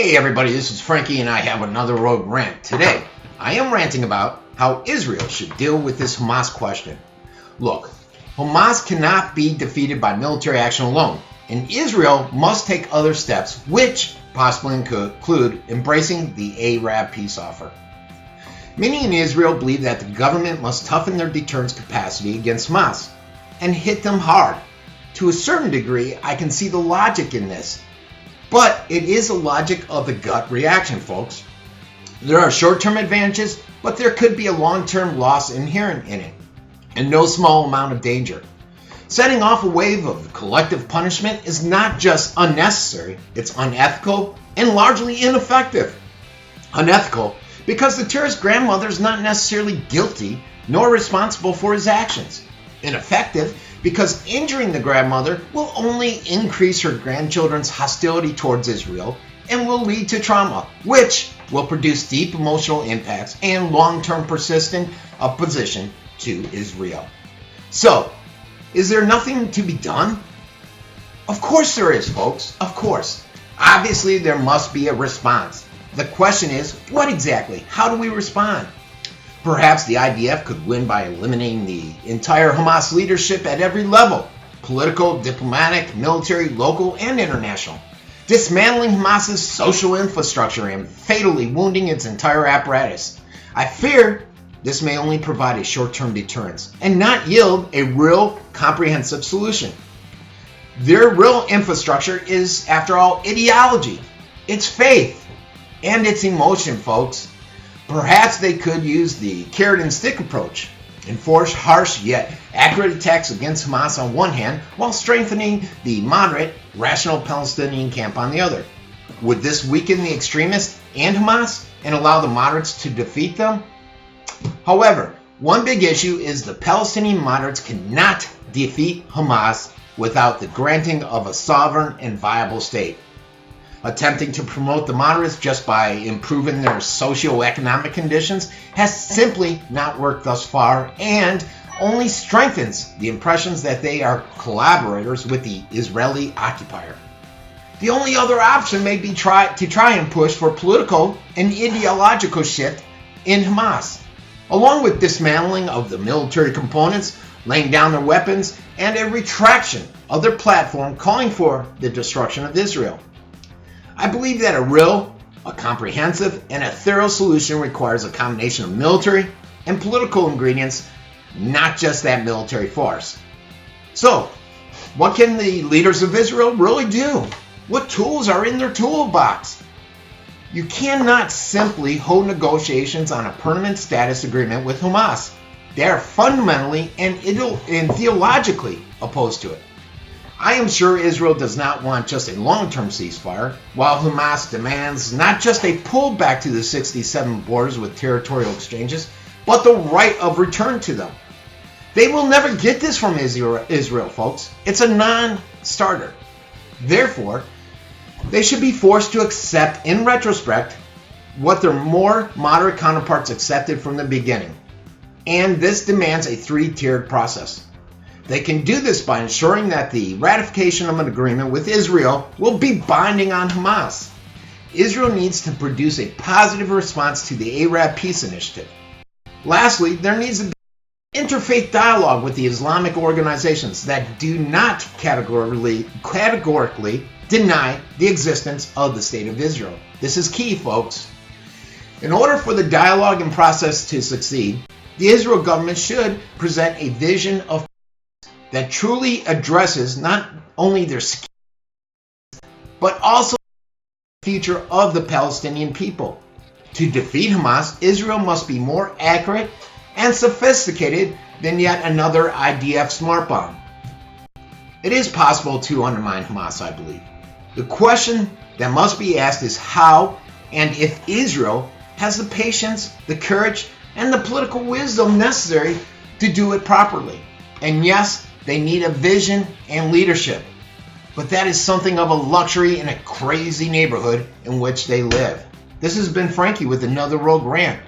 Hey everybody, this is Frankie and I have another Rogue Rant. Today, I am ranting about how Israel should deal with this Hamas question. Look, Hamas cannot be defeated by military action alone, and Israel must take other steps, which possibly include embracing the Arab peace offer. Many in Israel believe that the government must toughen their deterrence capacity against Hamas and hit them hard. To a certain degree, I can see the logic in this. But it is a logic of the gut reaction, folks. There are short-term advantages, but there could be a long-term loss inherent in it, and no small amount of danger. Setting off a wave of collective punishment is not just unnecessary, it's unethical and largely ineffective. Unethical because the terrorist grandmother is not necessarily guilty nor responsible for his actions. Ineffective because injuring the grandmother will only increase her grandchildren's hostility towards Israel and will lead to trauma, which will produce deep emotional impacts and long-term persistent opposition to Israel. So, is there nothing to be done? Of course there is, folks. Of course. Obviously, there must be a response. The question is, what exactly? How do we respond? Perhaps the IDF could win by eliminating the entire Hamas leadership at every level: political, diplomatic, military, local, and international. Dismantling Hamas's social infrastructure and fatally wounding its entire apparatus. I fear this may only provide a short-term deterrence and not yield a real comprehensive solution. Their real infrastructure is, after all, ideology. It's faith and it's emotion, folks. Perhaps they could use the carrot and stick approach, enforce harsh yet accurate attacks against Hamas on one hand, while strengthening the moderate, rational Palestinian camp on the other. Would this weaken the extremists and Hamas and allow the moderates to defeat them? However, one big issue is the Palestinian moderates cannot defeat Hamas without the granting of a sovereign and viable state. Attempting to promote the moderates just by improving their socio-economic conditions has simply not worked thus far and only strengthens the impressions that they are collaborators with the Israeli occupier. The only other option may be to try and push for political and ideological shift in Hamas, along with dismantling of the military components, laying down their weapons, and a retraction of their platform calling for the destruction of Israel. I believe that a comprehensive, and a thorough solution requires a combination of military and political ingredients, not just that military force. So, what can the leaders of Israel really do? What tools are in their toolbox? You cannot simply hold negotiations on a permanent status agreement with Hamas. They are fundamentally and theologically opposed to it. I am sure Israel does not want just a long-term ceasefire, while Hamas demands not just a pullback to the 67 borders with territorial exchanges, but the right of return to them. They will never get this from Israel, folks. It's a non-starter. Therefore, they should be forced to accept, in retrospect, what their more moderate counterparts accepted from the beginning. And this demands a three-tiered process. They can do this by ensuring that the ratification of an agreement with Israel will be binding on Hamas. Israel needs to produce a positive response to the Arab Peace Initiative. Lastly, there needs to be interfaith dialogue with the Islamic organizations that do not categorically deny the existence of the State of Israel. This is key, folks. In order for the dialogue and process to succeed, the Israel government should present a vision of that truly addresses not only their security, but also the future of the Palestinian people. To defeat Hamas, Israel must be more accurate and sophisticated than yet another IDF smart bomb. It is possible to undermine Hamas, I believe. The question that must be asked is how and if Israel has the patience, the courage, and the political wisdom necessary to do it properly. And yes, they need a vision and leadership. But that is something of a luxury in a crazy neighborhood in which they live. This has been Frankie with another Rogue Rant.